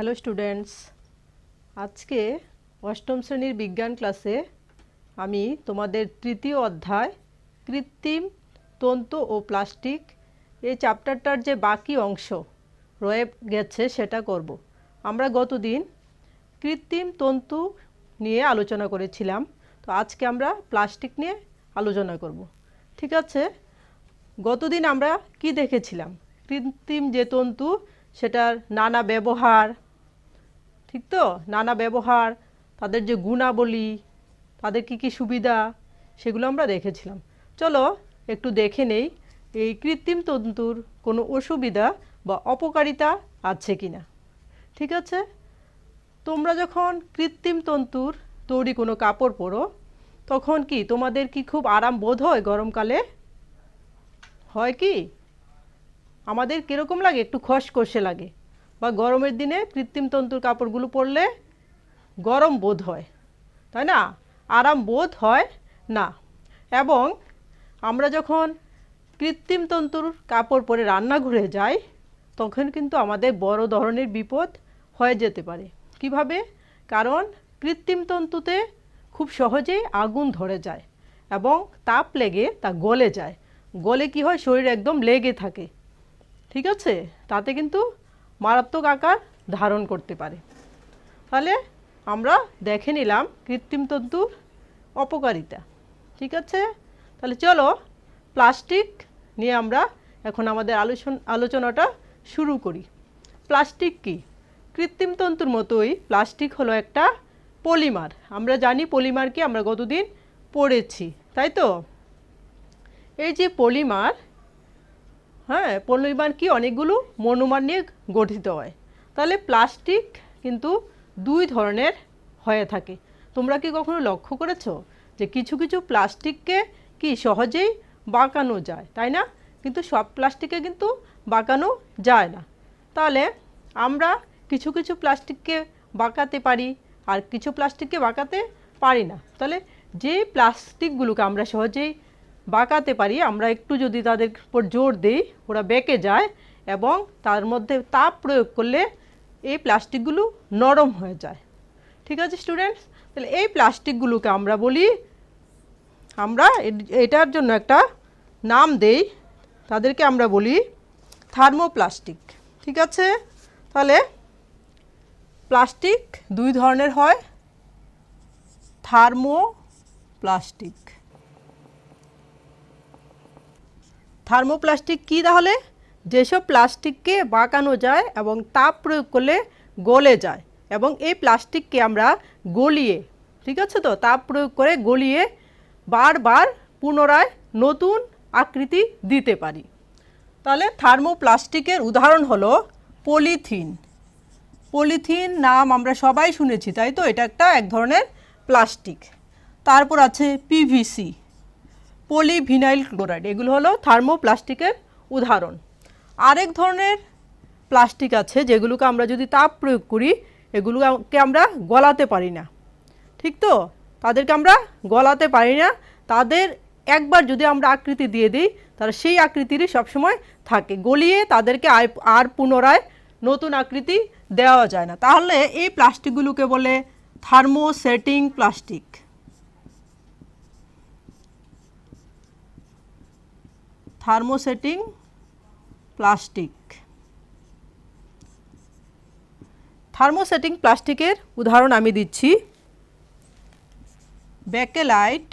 Hello students, আজকে অষ্টম শ্রেণীর বিজ্ঞান ক্লাসে আমি তোমাদের তৃতীয় অধ্যায় কৃত্রিম তন্তু ও প্লাস্টিক এই চ্যাপ্টারটার যে বাকি অংশ রয়ে গেছে সেটা করব। আমরা গতদিন কৃত্রিম তন্তু নিয়ে আলোচনা করেছিলাম, তো আজকে আমরা প্লাস্টিক নিয়ে আলোচনা করব। ঠিক আছে, গতদিন আমরা কি দেখেছিলাম? কৃত্রিম যে তন্তু সেটার নানা ব্যবহার, ঠিক তো, নানা ব্যবহার, তাদের যে গুণাবলী, তাদের কি কি সুবিধা, সেগুলো আমরা দেখেছিলাম। চলো একটু দেখে নেই এই কৃত্রিম তন্তুর কোনো অসুবিধা বা অপকারিতা আছে কি না। ঠিক আছে, তোমরা যখন কৃত্রিম তন্তুর তৈরি কোনো কাপড় পরো তখন কি তোমাদের কি খুব আরাম বোধ হয়? গরমকালে হয় কি? আমাদের কীরকম লাগে? একটু খসখসে লাগে, বা গরমের দিনে কৃত্রিম তন্তুর কাপড়গুলো পরলে গরম বোধ হয়, তাই না? আরাম বোধ হয় না। এবং আমরা যখন কৃত্রিম তন্তুর কাপড় পরে রান্নাঘরে যাই তখন কিন্তু আমাদের বড় ধরনের বিপদ হয়ে যেতে পারে। কিভাবে? কারণ কৃত্রিম তন্তুতে খুব সহজেই আগুন ধরে যায় এবং তাপ লেগে তা গলে যায়। গলে কি হয়? শরীর একদম লেগে থাকে। ঠিক আছে, তাতে কিন্তু মারাত্মক আকার ধারণ করতে পারে। তাহলে আমরা দেখে নিলাম কৃত্রিম তন্তুর অপকারিতা। ঠিক আছে, তাহলে চলো প্লাস্টিক নিয়ে আমরা এখন আমাদের আলোচনাটা শুরু করি। প্লাস্টিক কি? কৃত্রিম তন্তুর মতোই প্লাস্টিক হলো একটা পলিমার। আমরা জানি পলিমার কি, আমরা গতদিন পড়েছি, তাই তো? এই যে পলিমার, পলিমার কি অনেকগুলো মনোমার নিয়ে গঠিত হয়। তাহলে প্লাস্টিক কিন্তু দুই ধরনের হয়ে থাকে। তোমরা কি কখনো লক্ষ্য করেছো যে কিছু কিছু প্লাস্টিককে কি সহজেই বাঁকানো যায়, তাই না? কিন্তু সব প্লাস্টিকে কিন্তু বাঁকানো যায় না। তাহলে আমরা কিছু কিছু প্লাস্টিককে বাঁকাতে পারি আর কিছু প্লাস্টিককে বাঁকাতে পারি না। তাহলে যে প্লাস্টিকগুলোকে আমরা সহজেই বাঁকাতে পারি, আমরা একটু যদি তাদের উপর জোর দিই ওরা বেঁকে যায় এবং তার মধ্যে তাপ প্রয়োগ করলে এই প্লাস্টিকগুলো নরম হয়ে যায়। ঠিক আছে স্টুডেন্টস, তাহলে এই প্লাস্টিকগুলোকে আমরা বলি, আমরা এটার জন্য একটা নাম দেই, তাদেরকে আমরা বলি থার্মোপ্লাস্টিক। ঠিক আছে, তাহলে প্লাস্টিক দুই ধরনের হয়, থার্মোপ্লাস্টিক। থার্মোপ্লাস্টিক কি? তাহলে যেসব প্লাস্টিককে বাঁকানো যায় এবং তাপ প্রয়োগ করলে গলে যায়, এবং এই প্লাস্টিককে আমরা গলিয়ে, ঠিক আছে তো, তাপ প্রয়োগ করে গলিয়ে বারবার পুনরায় নতুন আকৃতি দিতে পারি। তাহলে থার্মোপ্লাস্টিকের উদাহরণ হলো পলিথিন। পলিথিন নাম আমরা সবাই শুনেছি, তাই তো? এটা একটা এক ধরনের প্লাস্টিক। তারপর আছে পিভিসি, পলিভিনাইল ক্লোরাইড। এগুলো হলো থার্মোপ্লাস্টিকের উদাহরণ। আরেক ধরনের প্লাস্টিক আছে যেগুলোকে আমরা যদি তাপ প্রয়োগ করি এগুলোকে আমরা গলাতে পারি না, ঠিক তো? তাদেরকে আমরা গলাতে পারি না, তাদের একবার যদি আমরা আকৃতি দিয়ে দিই তাহলে সেই আকৃতিরই সবসময় থাকে, গলিয়ে তাদেরকে আর পুনরায় নতুন আকৃতি দেওয়া যায় না। তাহলে এই প্লাস্টিকগুলোকে বলে thermosetting plastic. Thermosetting plastic. Thermosetting প্লাস্টিকের উদাহরণ আমি দিচ্ছি, ব্যাকেলাইট,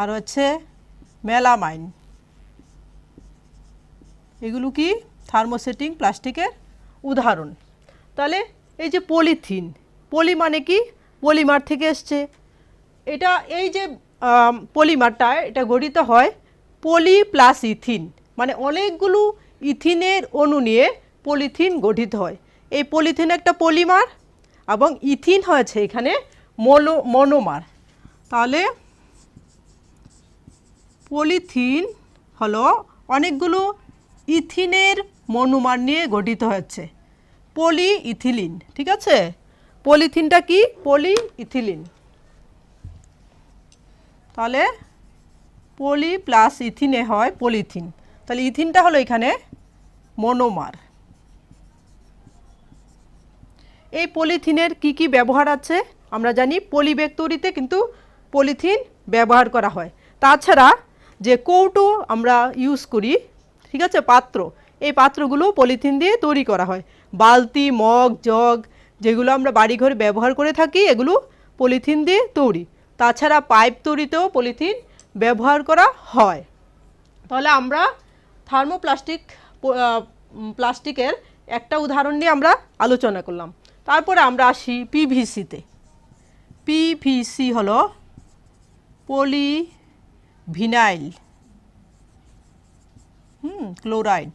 আর হচ্ছে মেলামাইন। এগুলো কি থার্মোসেটিং প্লাস্টিকের উদাহরণ। তাহলে এই যে পলিথিন, পলি মানে কি? পলিমার থেকে এসছে। এটা এই যে পলিমারটা, এটা গঠিত হয় পলি প্লাস ইথিন, মানে অনেকগুলো ইথিনের অণু নিয়ে পলিথিন গঠিত হয়। এই পলিথিন একটা পলিমার এবং ইথিন হয়েছে এখানে মনোমার। তাহলে পলিথিন হলো অনেকগুলো ইথিনের মনোমার নিয়ে গঠিত হয়েছে, পলি ইথিলিন। ঠিক আছে, পলিথিনটা কি? পলি ইথিলিন। তাহলে পলি প্লাস ইথিনে হয় পলিথিন। তাহলে ইথিনটা হলো এখানে মনোমার। এই পলিথিনের কি কি ব্যবহার আছে আমরা জানি, পলিব্যাগ তৈরিতে কিন্তু পলিথিন ব্যবহার করা হয়। তাছাড়া যে কৌটো আমরা ইউজ করি, ঠিক আছে, পাত্র, এই পাত্রগুলো পলিথিন দিয়ে তৈরি করা হয়। বালতি, মগ, জগ যেগুলো আমরা বাড়িঘরে ব্যবহার করে থাকি এগুলো পলিথিন দিয়ে তৈরি। তাছাড়া পাইপ তৈরিতেও পলিথিন ব্যবহার করা হয়। তাহলে আমরা প্লাস্টিকের একটা উদাহরণ নিয়ে আমরা আলোচনা করলাম। তারপরে আমরা আসি পিভিসিতে। পিভিসি হলো পলিভিনাইল ক্লোরাইড।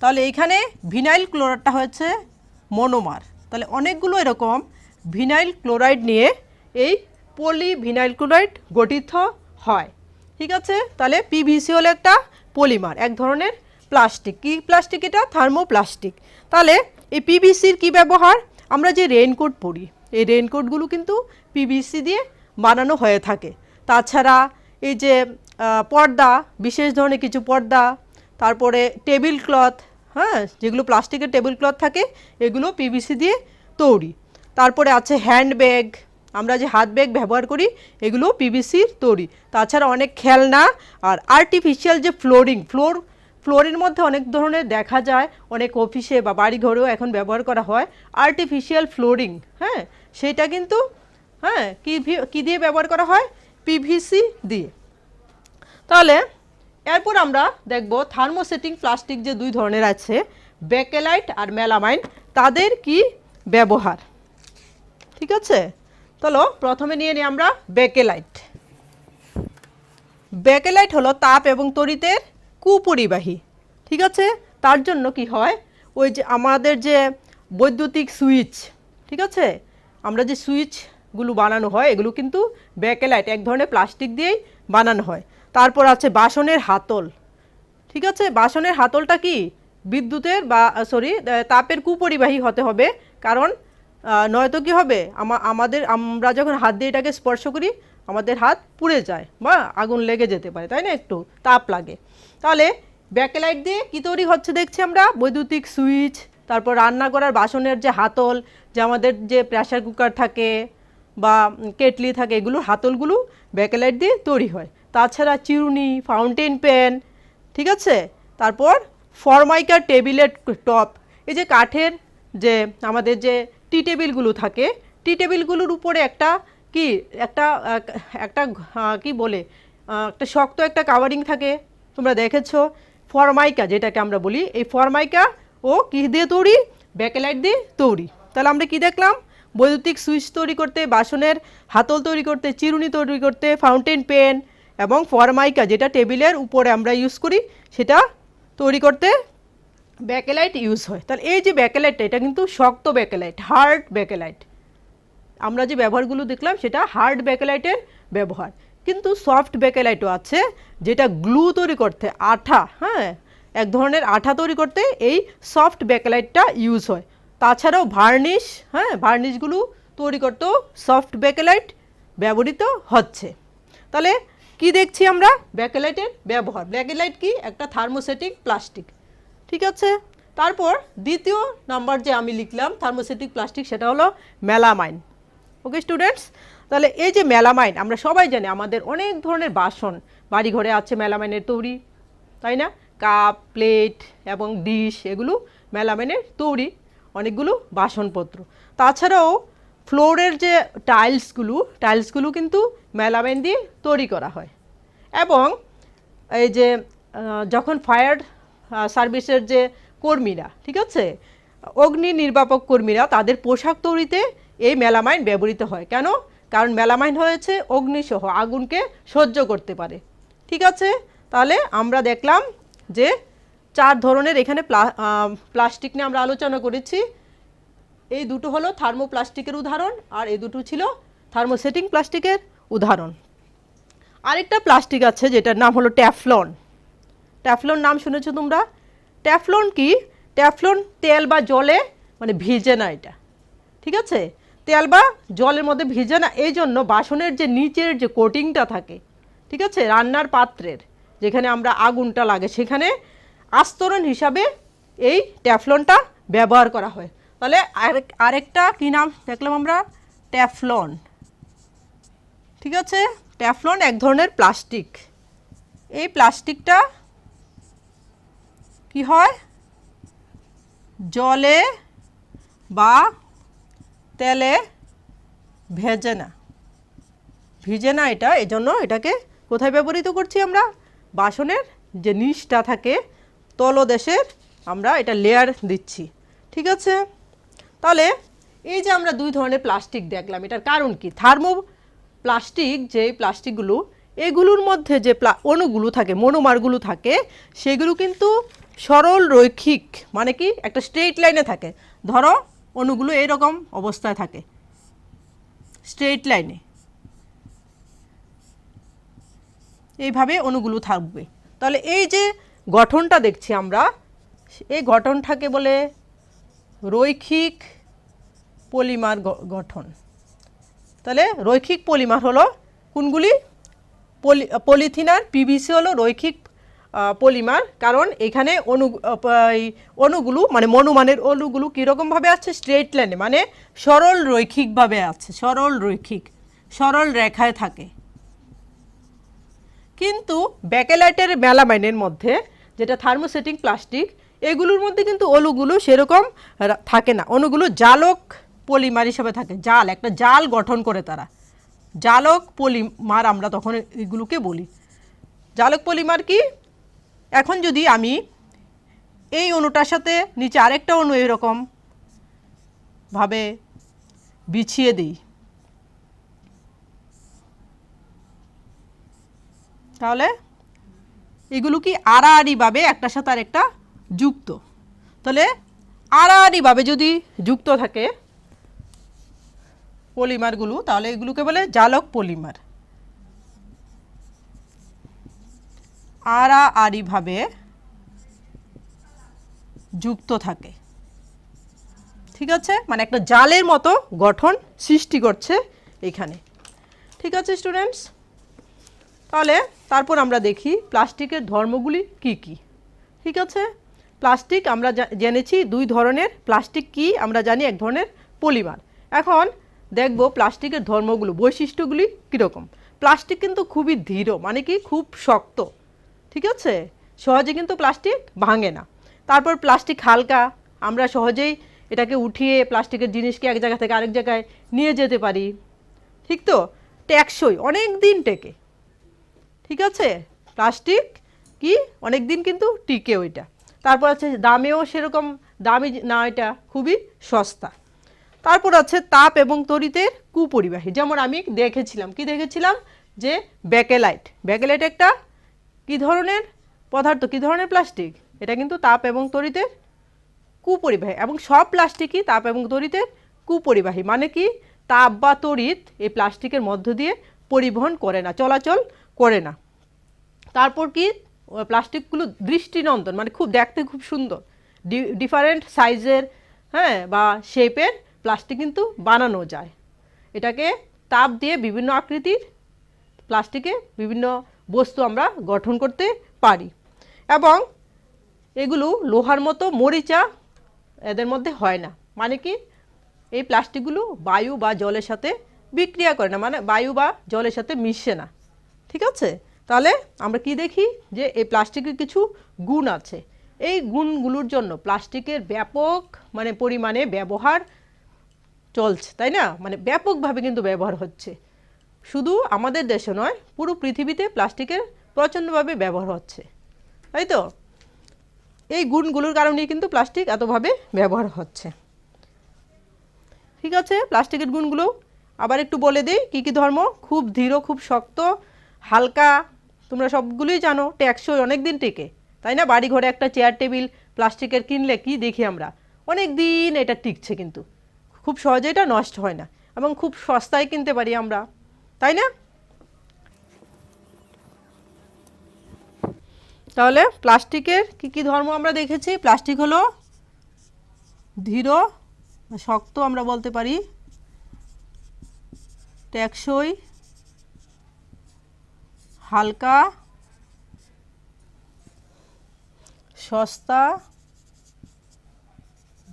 তাহলে এইখানে ভিনাইল ক্লোরাইডটা হচ্ছে মনোমার। তাহলে অনেকগুলো এরকম ভিনাইল ক্লোরাইড নিয়ে এই পলিভিনাইল ক্লোরাইড গঠিত হয়, ঠিক আছে। তাহলে পিভিসি হলো একটা পলিমার, এক ধরনের প্লাস্টিক। কি প্লাস্টিক এটা? থার্মোপ্লাস্টিক। তাহলে এই পিভিসির কি ব্যবহার? আমরা যে রেইনকোট পরি এই রেইনকোটগুলো কিন্তু পিভিসি দিয়ে বানানো হয়ে থাকে। তাছাড়া এই যে পর্দা, বিশেষ ধরনের কিছু পর্দা, তারপরে টেবিল ক্লথ, হ্যাঁ, যেগুলো প্লাস্টিকের টেবিল ক্লথ থাকে এগুলো পিভিসি দিয়ে তৈরি। তারপরে আছে হ্যান্ডব্যাগ, আমরা যে হাত ব্যাগ ব্যবহার করি এগুলো পিভিসির তৈরি। তাছাড়া অনেক খেলনা আর আর্টিফিশিয়াল যে ফ্লোরের মধ্যে অনেক ধরনের দেখা যায়, অনেক অফিসে বা বাড়ি ঘরেও এখন ব্যবহার করা হয় আর্টিফিশিয়াল ফ্লোরিং, হ্যাঁ, সেটা কিন্তু হ্যাঁ কি দিয়ে ব্যবহার করা হয়? পিভিসি দিয়ে। তাহলে এরপর আমরা দেখব থার্মোসেটিং প্লাস্টিক যে দুই ধরনের আছে, বেকেলাইট আর মেলামাইন, তাদের কি ব্যবহার, ঠিক আছে। চলো প্রথমে নিয়ে নিই আমরা বেকেলাইট। বেকেলাইট হলো তাপ এবং তড়িতের কুপরিবাহী, ঠিক আছে। তার জন্য কি হয়, ওই যে আমাদের যে বৈদ্যুতিক সুইচ, ঠিক আছে, আমরা যে সুইচগুলো বানানো হয় এগুলো কিন্তু বেকেলাইট এক ধরনের প্লাস্টিক দিয়েই বানানো হয়। তারপর আছে বাসনের হাতল, ঠিক আছে। বাসনের হাতলটা কি বিদ্যুতের বা তাপের কুপরিবাহী হতে হবে, কারণ নয়তো কি হবে, আমরা যখন হাত দিয়ে এটাকে স্পর্শ করি আমাদের হাত পুড়ে যায় বা আগুন লেগে যেতে পারে, তাই না, একটু তাপ লাগে। তাহলে ব্যাকেলাইট দিয়ে কি তৈরি হচ্ছে দেখছি আমরা, বৈদ্যুতিক সুইচ, তারপর রান্না করার বাসনের যে হাতল, যে আমাদের যে প্রেসার কুকার থাকে বা কেটলি থাকে এগুলোর হাতলগুলো ব্যাকেলাইট দিয়ে তৈরি হয়। তাছাড়া চিরুনি, ফাউন্টেন পেন, ঠিক আছে। তারপর ফরমাইকার টেবিলের টপ, এই যে কাঠের যে আমাদের যে টি টেবিলগুলো থাকে, টি টেবিলগুলোর উপরে একটা কি বলে একটা শক্ত একটা কাভারিং থাকে, তোমরা দেখেছো, ফরমাইকা যেটাকে আমরা বলি, এই ফরমাইকা ও কি দিয়ে তৈরি? ব্যাকেলাইট দিয়ে তৈরি। তাহলে আমরা কি দেখলাম, বৈদ্যুতিক সুইচ তৈরি করতে, বাসনের হাতল তৈরি করতে, চিরুনি তৈরি করতে, ফাউন্টেন পেন এবং ফরমাইকা যেটা টেবিলের উপরে আমরা ইউজ করি সেটা তৈরি করতে ব্যাকেলাইট ইউজ হয়। তাহলে এই যে ব্যাকেলাইটটা এটা কিন্তু শক্ত ব্যাকেলাইট, হার্ড ব্যাকেলাইট। আমরা যে ব্যবহারগুলো দেখলাম সেটা হার্ড ব্যাকেলাইটের ব্যবহার, কিন্তু সফট ব্যাকেলাইটও আছে যেটা গ্লু তৈরি করতে, আঠা, হ্যাঁ, এক ধরনের আঠা তৈরি করতে এই সফট ব্যাকেলাইটটা ইউজ হয়। তাছাড়াও ভার্নিশ, হ্যাঁ, ভার্নিশগুলো তৈরি করতেও সফট ব্যাকেলাইট ব্যবহৃত হচ্ছে। তাহলে কি দেখছি আমরা, ব্যাকেলাইটের ব্যবহার। ব্যাকেলাইট কি? একটা থার্মোসেটিক প্লাস্টিক, ঠিক আছে। তারপর দ্বিতীয় নাম্বার যে আমি লিখলাম থার্মোসেটিক প্লাস্টিক, সেটা হলো মেলামাইন। ওকে স্টুডেন্টস, তাহলে এই যে মেলামাইন আমরা সবাই জানি আমাদের অনেক ধরনের বাসন বাড়ি ঘরে আছে মেলামাইনের তৈরি, তাই না, কাপ, প্লেট এবং ডিশ এগুলো মেলামাইনের তৈরি, অনেকগুলো বাসনপত্র। তাছাড়াও ফ্লোরের যে টাইলসগুলো কিন্তু মেলামাইন দিয়ে তৈরি করা হয়। এবং এই যে যখন ফায়ার সার্ভিসের যে কর্মীরা, ঠিক আছে, অগ্নি নির্বাপক কর্মীরা, তাদের পোশাক তৈরিতে এই মেলামাইন ব্যবহৃত হয়। কেন? কারণ মেলামাইন হয়েছে অগ্নিসহ, আগুনকে সহ্য করতে পারে, ঠিক আছে। তাহলে আমরা দেখলাম যে 4 ধরনের এখানে প্লাস্টিক নিয়ে আমরা আলোচনা করেছি। এই দুটো হলো থার্মোপ্লাস্টিকের উদাহরণ আর এই দুটো ছিল থার্মোসেটিং প্লাস্টিকের উদাহরণ। আরেকটা প্লাস্টিক আছে যেটার নাম হলো ট্যাফলন। ট্যাফলন নাম শুনেছো তোমরা? ট্যাফলন কি? ট্যাফলন তেল বা জলে মানে ভিজে না এটা, ঠিক আছে, তেল বা জলের মধ্যে ভিজে না, এই জন্য বাসনের যে নিচের যে কোটিংটা থাকে ঠিক আছে, রান্নার পাত্রের যেখানে আমরা আগুনটা লাগে সেখানে আস্তরণ হিসাবে এই ট্যাফলনটা ব্যবহার করা হয়। তাহলে আরেকটা কী নাম দেখলাম আমরা, ট্যাফলন। ঠিক আছে, ট্যাফলন এক ধরনের প্লাস্টিক। এই প্লাস্টিকটা কি হয়, জলে বা তেলে ভিজে না, এটা এজন্য এটাকে কোথায় ব্যবহৃত করছি আমরা, বাসনের যে নিচটা থাকে তলদেশের আমরা এটা লেয়ার দিচ্ছি। ঠিক আছে, তাহলে এই যে আমরা দুই ধরনের প্লাস্টিক দেখলাম, এটার কারণ কি, থার্মো প্লাস্টিক যে প্লাস্টিকগুলো এগুলোর মধ্যে যে অণুগুলো থাকে, মনোমারগুলো থাকে, সেগুলো কিন্তু সরল রৈখিক, মানে কি একটা স্ট্রেইট লাইনে থাকে। ধরো অণুগুলো এইরকম অবস্থায় থাকে স্ট্রেইট লাইনে, এইভাবে অণুগুলো থাকবে। তাহলে এই যে গঠনটা দেখছি আমরা, এই গঠনটাকে বলে রৈখিক পলিমার গঠন। তাহলে রৈখিক পলিমার হলো কোনগুলি, পলিথিন আর পিভিসি হলো রৈখিক পলিমার, কারণ এখানে অণুগুলো মানে মনোমানের অণুগুলো কীরকমভাবে আছে, স্ট্রেট লাইনে, মানে সরল রৈখিকভাবে আছে, সরল রেখায় থাকে। কিন্তু ব্যাকেলাইটের মেলামাইনের মধ্যে যেটা থার্মোসেটিং প্লাস্টিক, এগুলোর মধ্যে কিন্তু অণুগুলো সেরকম থাকে না, অণুগুলো জালক পলিমার হিসাবে থাকে, একটা জাল গঠন করে তারা, জালক পলিমার আমরা তখন এগুলোকে বলি। জালক পলিমার কি, এখন যদি আমি এই অণুটার সাথে নিচে আরেকটা অণু এরকম ভাবে বিছিয়ে দিই, তাহলে এগুলো কি আড়াআড়িভাবে একটার সাথে আরেকটা যুক্ত। তাহলে আড়াআড়িভাবে যদি যুক্ত থাকে পলিমারগুলো, তাহলে এগুলোকে বলে জালক পলিমার। আড়াআড়িভাবে যুক্ত থাকে, ঠিক আছে, মানে একটা জালের মতো গঠন সৃষ্টি করছে এখানে। ঠিক আছে স্টুডেন্টস, তাহলে তারপর আমরা দেখি প্লাস্টিকের ধর্মগুলি কি কি। ঠিক আছে, প্লাস্টিক আমরা জেনেছি দুই ধরনের, প্লাস্টিক কি আমরা জানি এক ধরনের পলিমার। এখন দেখব প্লাস্টিকের ধর্মগুলো, বৈশিষ্ট্যগুলি কীরকম। প্লাস্টিক কিন্তু খুবই দৃঢ়, মানে কি খুব শক্ত, ঠিক আছে, সহজে কিন্তু প্লাস্টিক ভাঙে না। তারপর প্লাস্টিক হালকা, আমরা সহজেই এটাকে উঠিয়ে প্লাস্টিকের জিনিসকে এক জায়গা থেকে আরেক জায়গায় নিয়ে যেতে পারি। ঠিক তো, টেকসই, অনেক দিন টেকে। ঠিক আছে, প্লাস্টিক কি অনেক দিন কিন্তু টিকে ওইটা। তারপর আছে দামেও সেরকম দামি না, এটা খুবই সস্তা। তারপর আছে তাপ এবং তড়িতের কুপরিবাহী, যেমন আমি দেখেছিলাম যে ব্যাকেলাইট একটা কি ধরনের পদার্থ, কি ধরনের প্লাস্টিক, এটা কিন্তু তাপ এবং তড়িতের কুপরিবাহী। এবং সব প্লাস্টিকই তাপ এবং তড়িতের কুপরিবাহী, মানে কি তাপ বা তড়িৎ এই প্লাস্টিকের মধ্য দিয়ে পরিবহন করে না, চলাচল করে না। তারপর কি প্লাস্টিকগুলো দৃষ্টিনন্দন, মানে খুব দেখতে খুব সুন্দর, ডিফারেন্ট সাইজের, হ্যাঁ, বা শেপের প্লাস্টিক কিন্তু বানানো যায়। এটাকে তাপ দিয়ে বিভিন্ন আকৃতির প্লাস্টিকে বিভিন্ন বস্তু আমরা গঠন করতে পারি। এবং এগুলো লোহার মতো মরিচা এদের মধ্যে হয় না, মানে কি এই প্লাস্টিকগুলো বায়ু বা জলের সাথে বিক্রিয়া করে না, মানে বায়ু বা জলের সাথে মিশে না। ঠিক আছে, তাহলে আমরা কি দেখি যে এই প্লাস্টিকের কিছু গুণ আছে। এই গুণগুলোর জন্য প্লাস্টিকের ব্যাপক মানে পরিমাণে ব্যবহার চলছে, তাই না, মানে ব্যাপকভাবে কিন্তু ব্যবহার হচ্ছে। শুধু আমাদের দেশে নয়, পুরো পৃথিবীতে প্লাস্টিকের প্রচণ্ডভাবে ব্যবহার হচ্ছে, তাই তো। এই গুণগুলোর কারণেই কিন্তু প্লাস্টিক এতভাবে ব্যবহার হচ্ছে। ঠিক আছে, প্লাস্টিকের গুণগুলো আবার একটু বলে দিই কী কী ধর্ম। খুব দৃঢ়, খুব শক্ত, হালকা, তোমরা সবগুলোই জানো, টেকসই, অনেক দিন টেকে, তাই না। বাড়ি ঘরে একটা চেয়ার টেবিল প্লাস্টিকের কিনলে কি দেখি আমরা, অনেক দিন এটা টিকছে, কিন্তু খুব সহজে এটা নষ্ট হয় না, এবং খুব সস্তায় কিনতে পারি আমরা, তাই না। তাহলে প্লাস্টিকের কি কি ধর্ম আমরা দেখেছি। প্লাস্টিক হলো দৃঢ়, শক্ত আমরা বলতে পারি, টেকসই, হালকা, সস্তা,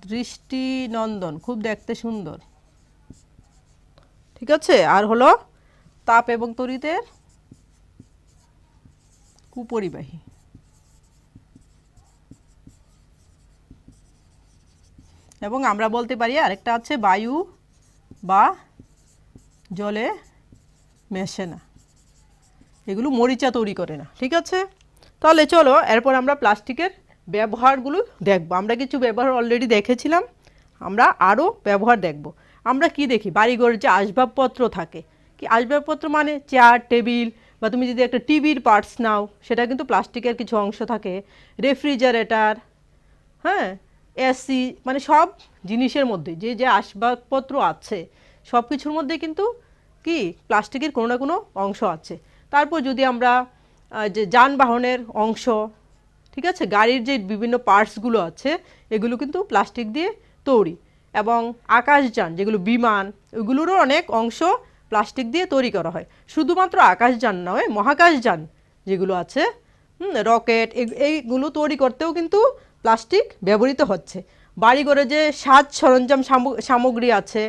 দৃষ্টিনন্দন, খুব দেখতে সুন্দর। ঠিক আছে, আর হলো তাপ এবং তড়িতের কুপরিবাহী। এবং আমরা বলতে পারি আরেকটা আছে বায়ু বা জলে মেশে না, এগুলো মরিচা তৈরি করে না। ঠিক আছে, তাহলে চলো এরপর আমরা প্লাস্টিকের ব্যবহারগুলো দেখব। আমরা কিছু ব্যবহার অলরেডি দেখেছিলাম, আমরা আরও ব্যবহার দেখব। আমরা কি দেখি, বাড়িঘরের যে আসবাবপত্র থাকে, কি আসবাবপত্র মানে চেয়ার, টেবিল, বা তুমি যদি একটা টিভির পার্টস নাও সেটা কিন্তু প্লাস্টিকের কিছু অংশ থাকে। রেফ্রিজারেটর, হ্যাঁ, এসি, মানে সব জিনিসের মধ্যে যে যে আসবাবপত্র আছে সব কিছুর মধ্যে কিন্তু কি প্লাস্টিকের কোনো না কোনো অংশ আছে। তারপর যদি আমরা যে যানবাহনের অংশ, ঠিক আছে, গাড়ির যে বিভিন্ন পার্টসগুলো আছে এগুলো কিন্তু প্লাস্টিক দিয়ে তৈরি। এবং আকাশযান যেগুলো বিমান, ওইগুলোরও অনেক অংশ প্লাস্টিক দিয়ে তৈরি করা হয়। শুধুমাত্র আকাশযান নয়, মহাকাশযান যেগুলো আছে, রকেট, এইগুলো তৈরি করতেও কিন্তু প্লাস্টিক ব্যবহৃত হচ্ছে। বাড়িঘরে যে সাজ সরঞ্জাম সামগ্রী আছে,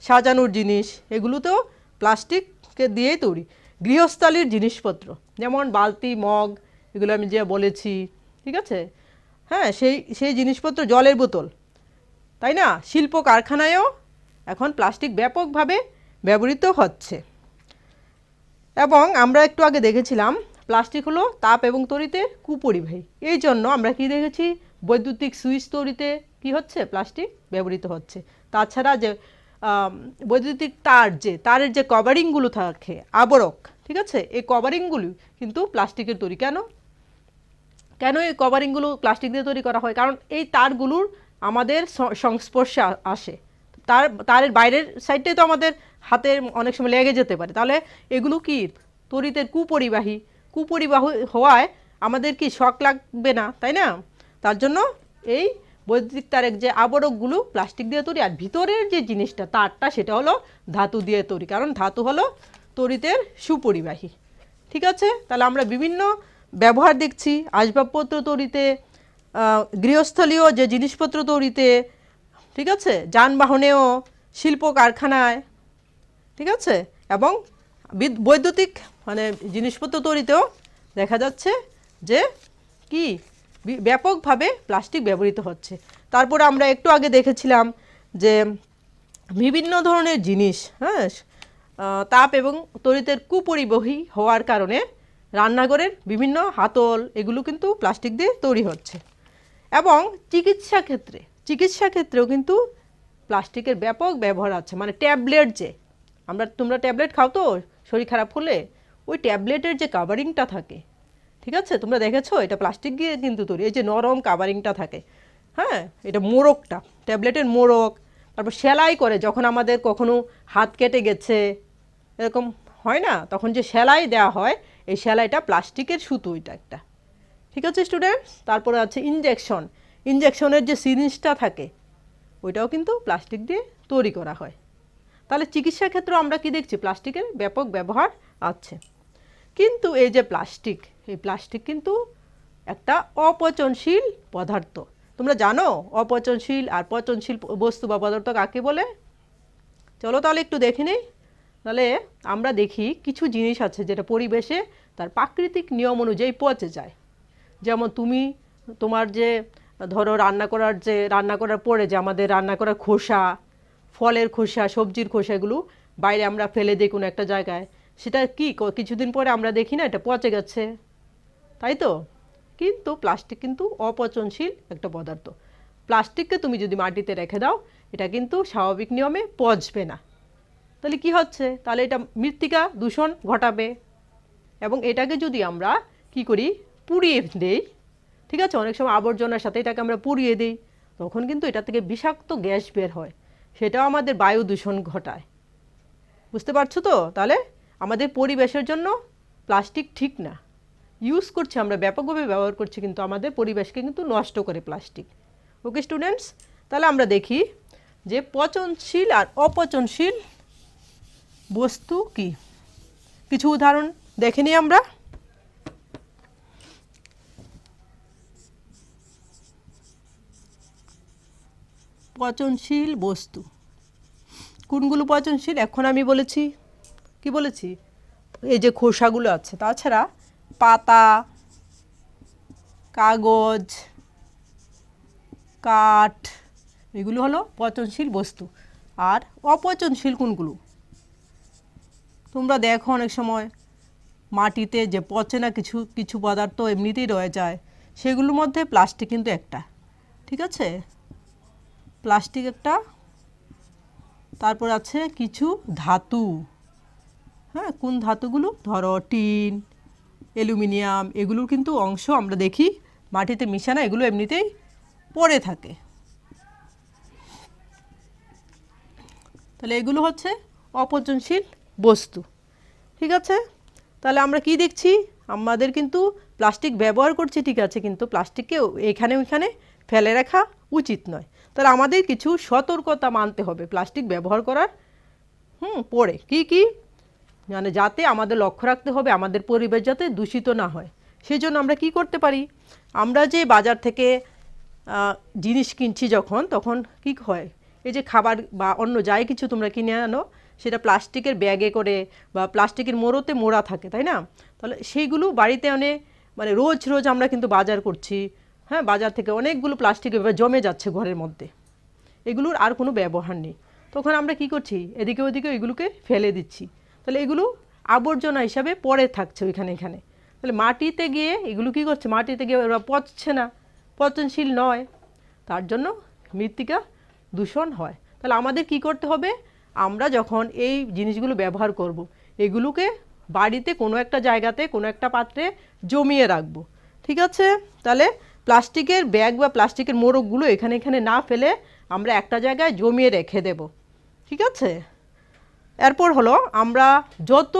সাজানোর জিনিস, এগুলোতেও প্লাস্টিককে দিয়েই তৈরি। গৃহস্থালির জিনিসপত্র যেমন বালতি, মগ, এগুলো আমি যে বলেছি, ঠিক আছে, হ্যাঁ, সেই জিনিসপত্র, জলের বোতল, তাই না? শিল্প কারখানায়ও এখন প্লাস্টিক ব্যাপকভাবে ব্যবহৃত হচ্ছে। এবং আমরা একটু আগে দেখেছিলাম প্লাস্টিক হলো তাপ এবং তড়িতের কুপরিবাহী। এই জন্য আমরা কি দেখেছি, বৈদ্যুতিক সুইচ তৈরিতে কি হচ্ছে, প্লাস্টিক ব্যবহৃত হচ্ছে। তাছাড়া যে বৈদ্যুতিক তারের যে কভারিংগুলো থাকে, আবরক, ঠিক আছে, এই কভারিংগুলো কিন্তু প্লাস্টিকের তৈরি। কেন এই কভারিংগুলো প্লাস্টিক দিয়ে তৈরি করা হয়? কারণ এই তারগুলোর আমাদের সংস্পর্শে আসে, তারের বাইরের সাইডটাই তো আমাদের হাতের অনেক সময় লেগে যেতে পারে। তাহলে এগুলো কি তড়িতের কুপরিবাহী হওয়ায় আমাদের কি শক লাগবে না, তাই না? তার জন্য এই বৈদ্যুতিক তারের যে আবরকগুলো প্লাস্টিক দিয়ে তৈরি। আর ভিতরের যে জিনিসটা, তারটা, সেটা হলো ধাতু দিয়ে তৈরি, কারণ ধাতু হলো তড়িতের সুপরিবাহী। ঠিক আছে, তাহলে আমরা বিভিন্ন ব্যবহার দেখছি আসবাবপত্র তৈরিতে, গৃহস্থলীয় যে জিনিসপত্র তৈরিতে, ঠিক আছে, যানবাহনেও, শিল্প কারখানায়, ঠিক আছে, এবং বৈদ্যুতিক মানে জিনিসপত্র তৈরিতেও দেখা যাচ্ছে যে কি ব্যাপকভাবে প্লাস্টিক ব্যবহৃত হচ্ছে। তারপরে আমরা একটু আগে দেখেছিলাম যে বিভিন্ন ধরনের জিনিস, হ্যাঁ, তাপ এবং তড়িতের কুপরিবাহী হওয়ার কারণে রান্নাঘরের বিভিন্ন হাতল, এগুলো কিন্তু প্লাস্টিক দিয়ে তৈরি হচ্ছে। এবং চিকিৎসা ক্ষেত্রেও কিন্তু প্লাস্টিকের ব্যাপক ব্যবহার আছে। মানে ট্যাবলেট, যে তোমরা ট্যাবলেট খাও তো শরীর খারাপ হলে, ওই ট্যাবলেটের যে কাভারিংটা থাকে, ঠিক আছে, তোমরা দেখেছো, এটা প্লাস্টিক দিয়ে কিন্তু তৈরি। এই যে নরম কাভারিংটা থাকে, হ্যাঁ, এটা মোড়কটা, ট্যাবলেটের মোড়ক। তারপর সেলাই করে, যখন আমাদের কখনো হাত কেটে গেছে, এরকম হয় না, তখন যে সেলাই দেওয়া হয়, এই সেলাইটা প্লাস্টিকের সুতো, এটা একটা। ঠিক আছে স্টুডেন্টস, তারপরে আছে ইনজেকশনের যে সিরিঞ্জটা থাকে, ওইটাও কিন্তু প্লাস্টিক দিয়ে তৈরি করা হয়। তাহলে চিকিৎসা ক্ষেত্রে আমরা কি দেখছি, প্লাস্টিকের ব্যাপক ব্যবহার আছে। কিন্তু এই যে এই প্লাস্টিক কিন্তু একটা অপচনশীল পদার্থ। তোমরা জানো অপচনশীল আর পচনশীল বস্তু বা পদার্থ কাকে বলে? চলো তাহলে একটু দেখে নিই। তাহলে আমরা দেখি কিছু জিনিস আছে যেটা পরিবেশে তার প্রাকৃতিক নিয়ম অনুযায়ী পচে যায়। যেমন তোমার যে ধরো রান্না করার পরে যে আমাদের রান্না করার খোসা, ফলের খোসা, সবজির খোসা, এগুলো বাইরে আমরা ফেলে দিই কোনো একটা জায়গায়, সেটা কি কিছুদিন পরে আমরা দেখি না এটা পচে গেছে, তাই তো? কিন্তু প্লাস্টিক কিন্তু অপচনশীল একটা পদার্থ। প্লাস্টিককে তুমি যদি মাটিতে রেখে দাও, এটা কিন্তু স্বাভাবিক নিয়মে পচবে না। তাহলে কি হচ্ছে? তাহলে এটা মৃত্তিকা দূষণ ঘটাবে। এবং এটাকে যদি আমরা কি করি, পুড়িয়ে দেই, ঠিক আছে, অনেক সময় আবর্জনার সাথে এটাকে আমরা পুড়িয়ে দিই, তখন কিন্তু এটা থেকে বিষাক্ত গ্যাস বের হয়, সেটাও আমাদের বায়ু দূষণ ঘটায়। বুঝতে পারছো তো? তাহলে আমাদের পরিবেশের জন্য প্লাস্টিক ঠিক না, ইউজ করছি আমরা, ব্যাপকভাবে ব্যবহার করছি, কিন্তু আমাদের পরিবেশকে কিন্তু নষ্ট করে প্লাস্টিক। ওকে স্টুডেন্টস, তাহলে আমরা দেখি যে পচনশীল আর অপচনশীল বস্তু কি, কিছু উদাহরণ দেখে নিই আমরা। পচনশীল বস্তু। কোনগুলো পচনশীল? এখন আমি বলেছি, কি বলেছি, এই যে খোসাগুলো আছে, তাছাড়া পাতা, কাগজ, কাঠ, এগুলো হলো পচনশীল বস্তু। আর অপচনশীল কোনগুলো? তোমরা দেখো অনেক সময় মাটিতে যে পচে না কিছু কিছু পদার্থ এমনিতেই রয়ে যায়, সেগুলোর মধ্যে প্লাস্টিক কিন্তু একটা। ঠিক আছে, প্লাস্টিক একটা। তারপর আছে কিছু ধাতু। হ্যাঁ, কোন ধাতুগুলো? ধরো টিন, অ্যালুমিনিয়াম, এগুলোর কিন্তু অংশ আমরা দেখি মাটিতে মিশে না, এগুলো এমনিতেই পড়ে থাকে। তাহলে এগুলো হচ্ছে অপচনশীল বস্তু। ঠিক আছে, তাহলে আমরা কি দেখছি? আমাদের কিন্তু প্লাস্টিক ব্যবহার করছি ঠিক আছে, কিন্তু প্লাস্টিককে এখানে ওইখানে ফেলে রাখা উচিত নয়। তাহলে আমাদের কিছু সতর্কতা মানতে হবে প্লাস্টিক ব্যবহার করার পরে। কি কি? মানে যাতে আমাদের লক্ষ্য রাখতে হবে আমাদের পরিবেশ যাতে দূষিত না হয়। সেই জন্য আমরা কি করতে পারি? আমরা যে বাজার থেকে জিনিস কিনছি যখন, তখন কি হয়, এই যে খাবার বা অন্য যাই কিছু তোমরা কিনে আনো, সেটা প্লাস্টিকের ব্যাগে করে বা প্লাস্টিকের মোড়োতে মোড়া থাকে, তাই না? তাহলে সেইগুলো বাড়িতে মানে রোজ রোজ আমরা কিন্তু বাজার করছি, হ্যাঁ, বাজার থেকে অনেকগুলো প্লাস্টিক জমে যাচ্ছে ঘরের মধ্যে, এগুলোর আর কোনো ব্যবহার নেই। তখন আমরা কি করছি? এদিকে ওদিকে এগুলোকে ফেলে দিচ্ছি। তাহলে এগুলো আবর্জনা হিসাবে পড়ে থাকছে ওইখানে এখানে। তাহলে মাটিতে গিয়ে এগুলো কি করছে? মাটিতে গিয়ে ওরা পচছে না, পচনশীল নয়, তার জন্য মৃত্তিকা দূষণ হয়। তাহলে আমাদের কি করতে হবে? আমরা যখন এই জিনিসগুলো ব্যবহার করব, এগুলোকে বাড়িতে কোনো একটা জায়গাতে কোনো একটা পাত্রে জমিয়ে রাখবো। ঠিক আছে, তাহলে প্লাস্টিকের ব্যাগ বা প্লাস্টিকের মোড়কগুলো এখানে এখানে না ফেলে আমরা একটা জায়গায় জমিয়ে রেখে দেব। ঠিক আছে, এরপর হলো আমরা যত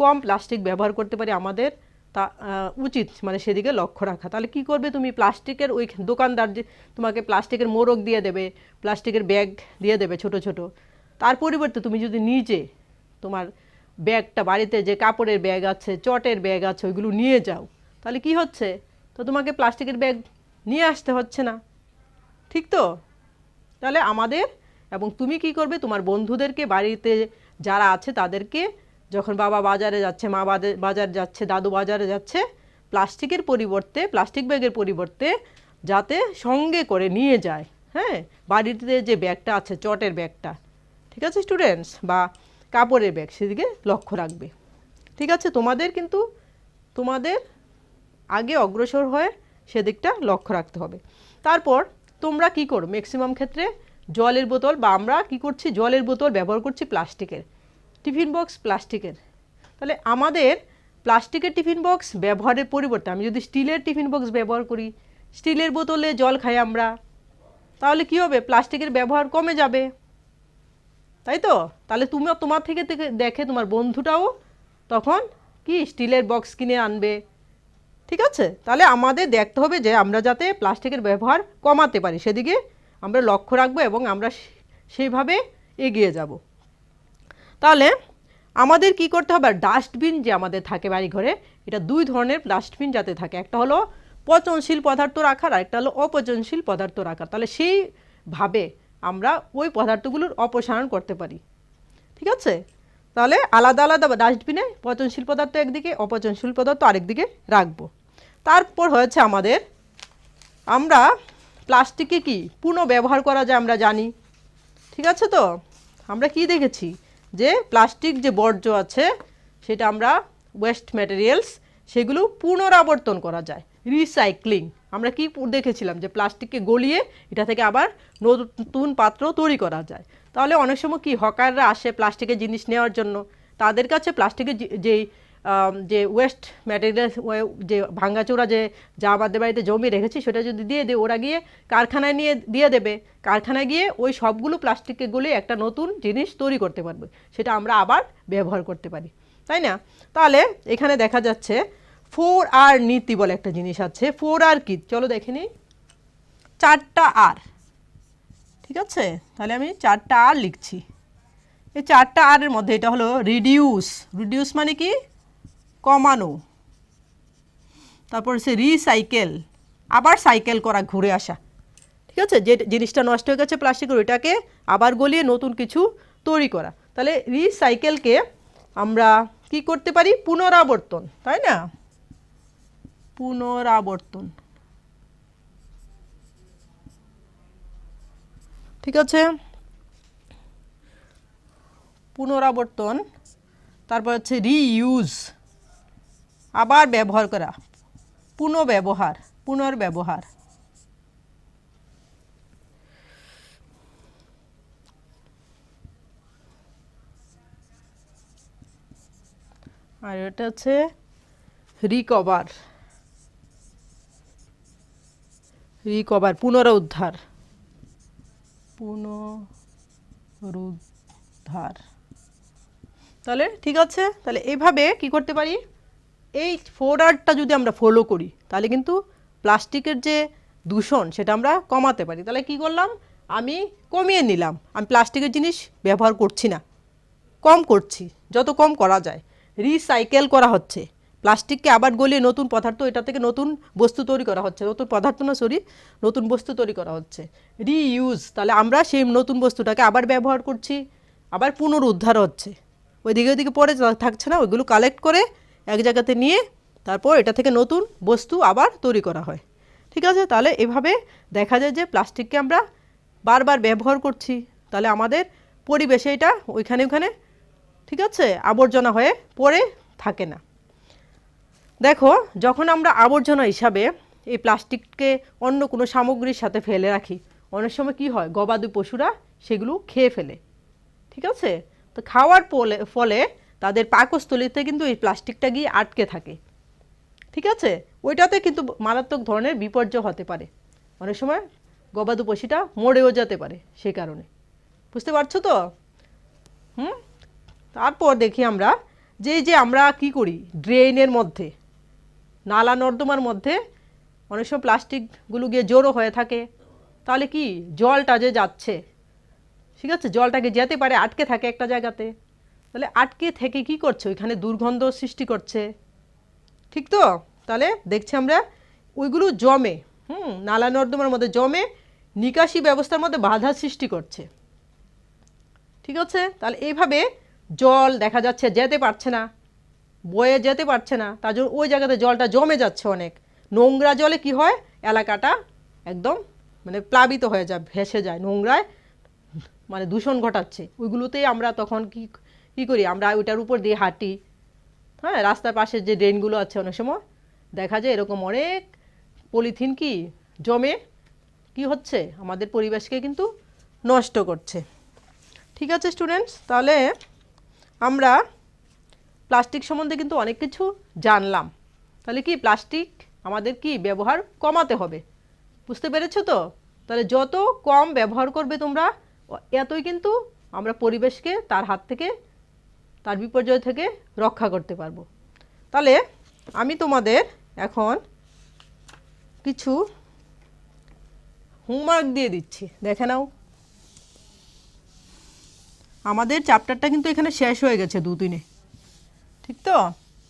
কম প্লাস্টিক ব্যবহার করতে পারি আমাদের তা উচিত, মানে সেদিকে লক্ষ্য রাখা। তাহলে কি করবে তুমি? প্লাস্টিকের ওই দোকানদার যে তোমাকে প্লাস্টিকের মোড়ক দিয়ে দেবে, প্লাস্টিকের ব্যাগ দিয়ে দেবে ছোট ছোট, তার পরিবর্তে তুমি যদি নিজে তোমার ব্যাগটা বাড়িতে যে কাপড়ের ব্যাগ আছে, চটের ব্যাগ আছে, ওইগুলো নিয়ে যাও, তাহলে কি হচ্ছে? তো তোমাকে প্লাস্টিকের ব্যাগ নিয়ে আসতে হচ্ছে না। ঠিক তো? তাহলে আমাদের, এবং তুমি কি করবে? তোমার বন্ধুদেরকে, বাড়িতে যারা আছে তাদেরকে, যখন বাবা বাজারে যাচ্ছে, মা বাজারে যাচ্ছে, দাদু বাজারে যাচ্ছে, প্লাস্টিকের পরিবর্তে, প্লাস্টিক ব্যাগের পরিবর্তে যাতে সঙ্গে করে নিয়ে যায়। হ্যাঁ, বাড়িতে যে ব্যাগটা আছে, চটের ব্যাগটা, ঠিক আছে স্টুডেন্টস, বা কাপড়ের ব্যাগ, সেদিকে লক্ষ্য রাখবে। ঠিক আছে, তোমাদের কিন্তু তোমাদের আগে অগ্রসর হয়ে সেদিকটা লক্ষ্য রাখতে হবে। তারপর তোমরা কি করো? ম্যাক্সিমাম ক্ষেত্রে জলের বোতল, বা আমরা কি করছি, জলের বোতল ব্যবহার করছি প্লাস্টিকের, টিফিন বক্স প্লাস্টিকের। তাহলে আমাদের প্লাস্টিকের টিফিন বক্স ব্যবহারের পরিবর্তে আমি যদি স্টিলের টিফিন বক্স ব্যবহার করি, স্টিলের বোতলে জল খাই আমরা, তাহলে কি হবে? প্লাস্টিকের ব্যবহার কমে যাবে, তাই তো? তাহলে তুমিও তোমার থেকে দেখে তোমার বন্ধুটাও তখন কি স্টিলের বক্স কিনে আনবে। ঠিক আছে, তাহলে আমাদের দেখতে হবে যে আমরা যাতে প্লাস্টিকের ব্যবহার কমাতে পারি, সেদিকে আমরা লক্ষ্য রাখবো এবং আমরা সেইভাবে এগিয়ে যাব। তাহলে আমাদের কি করতে হবে? ডাস্টবিন যে আমাদের থাকে বাড়ি ঘরে, এটা দুই ধরনের ডাস্টবিন যাতে থাকে, একটা হলো পচনশীল পদার্থ রাখার, আর একটা হলো অপচনশীল পদার্থ রাখার। তাহলে সেইভাবে আমরা ওই পদার্থগুলোর অপসারণ করতে পারি। ঠিক আছে, তাহলে আলাদা আলাদা ডাস্টবিনে পচনশীল পদার্থ একদিকে, অপচনশীল পদার্থ আরেকদিকে রাখবো। তারপর হয়েছে আমাদের, আমরা প্লাস্টিকে কি পুনঃব্যবহার করা যায় আমরা জানি। ঠিক আছে, তো আমরা কি দেখেছি যে প্লাস্টিক যে বর্জ্য আছে সেটা আমরা ওয়েস্ট ম্যাটেরিয়ালস, সেগুলো পুনরাবর্তন করা যায়, রিসাইক্লিং। আমরা কি দেখেছিলাম যে প্লাস্টিককে গলিয়ে এটা থেকে আবার নতুন পাত্র তৈরি করা যায়। তাহলে অনেক সময় কি হকাররা আসে প্লাস্টিকের জিনিস নেওয়ার জন্য, তাদের কাছে প্লাস্টিকের যে ওয়েস্ট ম্যাটেরিয়াল, যে ভাঙ্গাচোরা যা আমাদের বাড়িতে জমি রেখেছি সেটা যদি দিয়ে দেয়, ওরা গিয়ে কারখানায় নিয়ে দিয়ে দেবে, কারখানায় গিয়ে ওই সবগুলো প্লাস্টিককে গলিয়ে একটা নতুন জিনিস তৈরি করতে পারবে, সেটা আমরা আবার ব্যবহার করতে পারি, তাই না? তাহলে এখানে দেখা যাচ্ছে 4R নীতি বলে একটা জিনিস আছে। 4R কি? চলো দেখে নিই। 4টা আর, ঠিক আছে, তাহলে আমি 4টা আর লিখছি। এই 4টা আর এর মধ্যে এটা হলো রিডিউস। রিডিউস মানে কি? কমানো। তারপর হচ্ছে রিসাইকেল, আবার সাইকেল করা, ঘুরে আসা। ঠিক আছে, যে জিনিসটা নষ্ট হয়ে গেছে প্লাস্টিকের ওইটাকে আবার গলিয়ে নতুন কিছু তৈরি করা। তাহলে রিসাইকেলকে আমরা কি করতে পারি, পুনরাবর্তন, তাই না, পুনরাবর্তন। ঠিক আছে, পুনরাবর্তন। তারপর হচ্ছে রিইউজ, আবার ব্যবহার করা, পুনর্ব্যবহার, পুনর্ব্যবহার। আর এটা হচ্ছে রিকভার, রিকভার, পুনরুদ্ধার, পুনরুদ্ধার। তাহলে ঠিক আছে, তাহলে এইভাবে কি করতে পারি, এই 4Rটা যদি আমরা ফলো করি তাহলে কিন্তু প্লাস্টিকের যে দূষণ সেটা আমরা কমাতে পারি। তাহলে কি করলাম, আমি কমিয়ে নিলাম, আমি প্লাস্টিকের জিনিস ব্যবহার করছি না, কম করছি, যত কম করা যায়। রিসাইকেল করা হচ্ছে, প্লাস্টিককে আবার গলিয়ে নতুন পদার্থ, এটা থেকে নতুন বস্তু তৈরি করা হচ্ছে, নতুন পদার্থ না সরি, নতুন বস্তু তৈরি করা হচ্ছে। রিইউজ, তাহলে আমরা সেই নতুন বস্তুটাকে আবার ব্যবহার করছি, আবার পুনরুদ্ধার হচ্ছে, ওইদিকে ওইদিকে পড়ে থাকছে না, ওইগুলো কালেক্ট করে এক জায়গাতে নিয়ে তারপর এটা থেকে নতুন বস্তু আবার তৈরি করা হয়। ঠিক আছে, তাহলে এভাবে দেখা যায় যে প্লাস্টিককে আমরা বারবার ব্যবহার করছি, তাহলে আমাদের পরিবেশে এটা ওইখানে ওখানে ঠিক আছে আবর্জনা হয়ে পড়ে থাকে না। দেখো, যখন আমরা আবর্জনা হিসাবে এই প্লাস্টিককে অন্য কোনো সামগ্রীর সাথে ফেলে রাখি, অনেক সময় কি হয়, গবাদি পশুরা সেগুলো খেয়ে ফেলে। ঠিক আছে, তো খাওয়ার ফলে তাদের পাকস্থলীতে কিন্তু এই প্লাস্টিকটা গিয়ে আটকে থাকে। ঠিক আছে, ওইটাতে কিন্তু মারাত্মক ধরনের বিপর্যয় হতে পারে, অনেক সময় গবাদি পশুটা মরেও যেতে পারে সে কারণে। বুঝতে পারছো তো? তারপর দেখি আমরা যে আমরা কি করি, ড্রেনের মধ্যে, নালা নর্দমার মধ্যে অনেক সময় প্লাস্টিকগুলো গিয়ে জড়ো হয়ে থাকে, তাহলে কি জলটা যে যাচ্ছে, ঠিক আছে, জলটাকে যেতে পারে, আটকে থাকে একটা জায়গাতে, তাহলে আটকে থেকে কি করছে, ওইখানে দুর্গন্ধ সৃষ্টি করছে। ঠিক তো? তাহলে দেখছি আমরা ওইগুলো জমে, নালা নর্দমার মধ্যে জমে নিকাশি ব্যবস্থার মধ্যে বাধা সৃষ্টি করছে। ঠিক আছে, তাহলে এইভাবে জল দেখা যাচ্ছে যেতে পারছে না, বয়ে যেতে পারছে না, তার জন্য ওই জায়গাতে জলটা জমে যাচ্ছে অনেক। নোংরা জলে কি হয়, এলাকাটা একদম মানে প্লাবিত হয়ে যায়, ভেসে যায়, নোংরায় মানে দূষণ ঘটাচ্ছে। ওইগুলোতেই আমরা তখন কি করি, আমরা ওইটার উপর দিয়ে হাঁটি। হ্যাঁ, রাস্তার পাশে যে ড্রেনগুলো আছে অনেক সময় দেখা যায় এরকম অনেক পলিথিন কি জমে কি হচ্ছে, আমাদের পরিবেশকে কিন্তু নষ্ট করছে। ঠিক আছে স্টুডেন্টস, তাহলে আমরা প্লাস্টিক সম্বন্ধে কিন্তু অনেক কিছু জানলাম। তাহলে কি প্লাস্টিক আমাদের কি ব্যবহার কমাতে হবে, বুঝতে পেরেছো তো? তাহলে যত কম ব্যবহার করবে তোমরা, এতই কিন্তু আমরা পরিবেশকে তার হাত থেকে, তার বিপর্যয় থেকে রক্ষা করতে পারবো। তাহলে আমি তোমাদের এখন কিছু হোমওয়ার্ক দিয়ে দিচ্ছি, দেখে নাও। আমাদের চ্যাপ্টারটা কিন্তু এখানে শেষ হয়ে গেছে 2-3-এ। ঠিক তো?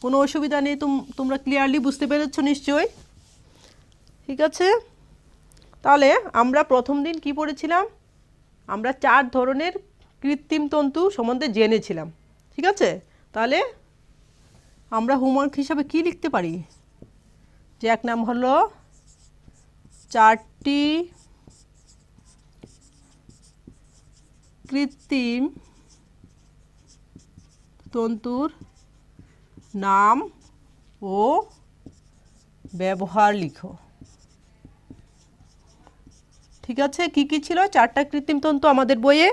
কোনো অসুবিধা নেই, তোমরা ক্লিয়ারলি বুঝতে পেরেছো নিশ্চয়ই? ঠিক আছে, তাহলে আমরা প্রথম দিন কি পড়েছিলাম, আমরা 4 ধরনের কৃত্রিম তন্তু সম্বন্ধে জেনেছিলাম। ঠিক আছে, তাহলে আমরা হোমওয়ার্ক হিসাবে কি লিখতে পারি, যে 1 নাম হলো 4টি কৃত্রিম তন্তুর নাম ও ব্যবহার লিখো। ঠিক আছে, কি কি ছিল 4টা কৃত্রিম তন্তু আমাদের বইয়ে?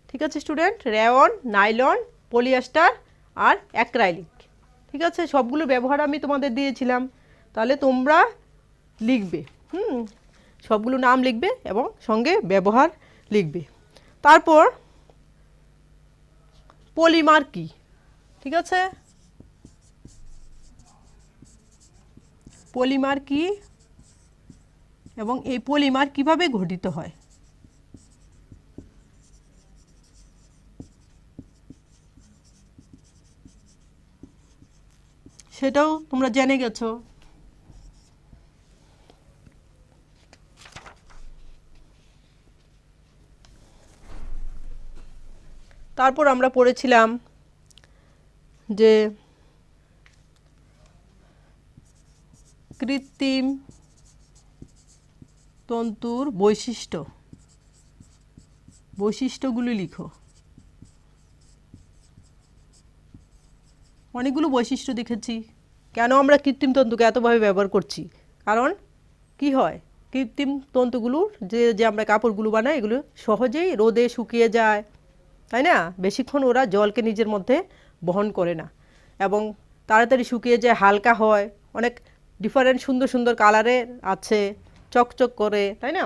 ঠিক আছে স্টুডেন্ট, রেয়ন, নাইলন, পলিয়েস্টার আর অ্যাক্রাইলিক। ঠিক আছে, সবগুলো ব্যবহার আমি তোমাদের দিয়েছিলাম, তাহলে তোমরা লিখবে, সবগুলো নাম লিখবে এবং সঙ্গে ব্যবহার লিখবে। তারপর পলিমার কি, ঠিক আছে, পলিমার কি এবং এই পলিমার কিভাবে গঠিত হয় সেটাও তোমরা জেনে গেছো। তারপর আমরা পড়েছিলাম যে কৃত্রিম তন্তুর বৈশিষ্ট্যগুলি লিখো। অনেকগুলো বৈশিষ্ট্য দেখেছি। কেন আমরা কৃত্রিম তন্তুকে এতভাবে ব্যবহার করছি? কারণ কি হয়, কৃত্রিম তন্তুগুলোর যে আমরা কাপড়গুলো বানাই এগুলো সহজেই রোদে শুকিয়ে যায়, তাই না? বেশিক্ষণ ওরা জলকে নিজের মধ্যে বহন করে না এবং তাড়াতাড়ি শুকিয়ে যায়, হালকা হয়, অনেক ডিফারেন্ট সুন্দর সুন্দর কালারের আছে, চকচক করে, তাই না?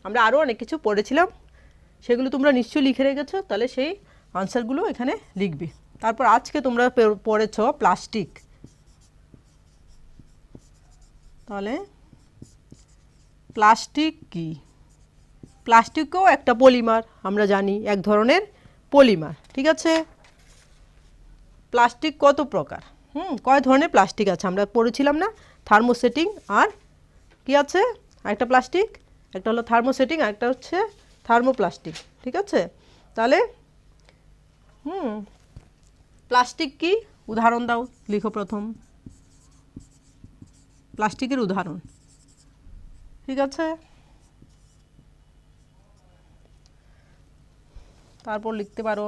আমরা আরও অনেক কিছু পড়েছিলাম, সেগুলো তোমরা নিশ্চয়ই লিখে রেখেছো, তাহলে সেই আনসারগুলো এখানে লিখবে। তারপর আজকে তোমরা পড়েছ প্লাস্টিক। তাহলে প্লাস্টিক কি? প্লাস্টিকও একটা পলিমার, আমরা জানি এক ধরনের পলিমার, ঠিক আছে? প্লাস্টিক কত প্রকার, কয় ধরনের প্লাস্টিক আছে আমরা পড়েছিলাম না? থার্মোসেটিং আর কি আছে একটা প্লাস্টিক, একটা হলো থার্মোসেটিং আর একটা হচ্ছে থার্মোপ্লাস্টিক, ঠিক আছে? তাহলে প্লাস্টিক কি? উদাহরণ দাও, লিখো প্রথম প্লাস্টিকের উদাহরণ, ঠিক আছে? তারপর লিখতে পারো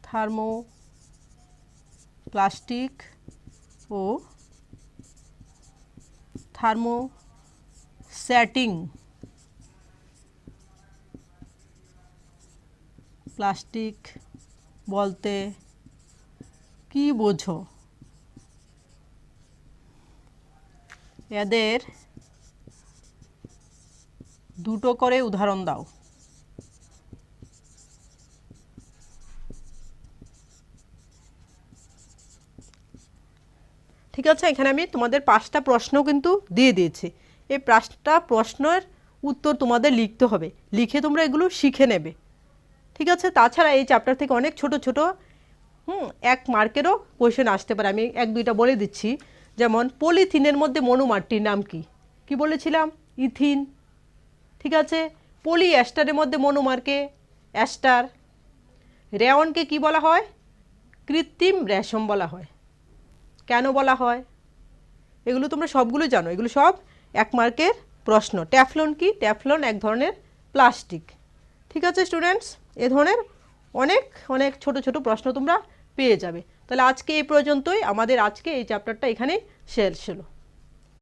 থার্মোপ্লাস্টিক ও থার্মোস্ট্যাটিং প্লাস্টিক বলতে কি বোঝো? এদের দুটো করে উদাহরণ দাও। ঠিক আছে, এখানে আমি তোমাদের 5টা প্রশ্ন কিন্তু দিয়ে দিয়েছি। এই 5টা প্রশ্নের উত্তর তোমাদের লিখতে হবে, লিখে তোমরা এগুলো শিখে নেবে, ঠিক আছে? তাছাড়া এই চ্যাপ্টার থেকে অনেক ছোট ছোট 1 মার্কেরও কোয়েশ্চেন আসতে পারে। আমি 1-2টা বলে দিচ্ছি। যেমন পলিথিনের মধ্যে মনোমারটির নাম কি? কি বলেছিলাম? ইথিন, ঠিক আছে? পলি অ্যাস্টারের মধ্যে মনোমারকে অ্যাস্টার। রেয়নকে কি বলা হয়? কৃত্রিম রেশম বলা হয়। কেন বলা হয়? এগুলো তোমরা সবগুলো জানো, এগুলো সব 1 মার্কের প্রশ্ন। ট্যাফলন কি? ট্যাফলন এক ধরনের প্লাস্টিক, ঠিক আছে স্টুডেন্টস? এ ধরনের অনেক অনেক ছোট ছোট প্রশ্ন তোমরা পেয়ে যাবে। তাহলে আজকে এই পর্যন্তই, আমাদের আজকে এই চ্যাপ্টারটা এখানেই শেষ হলো।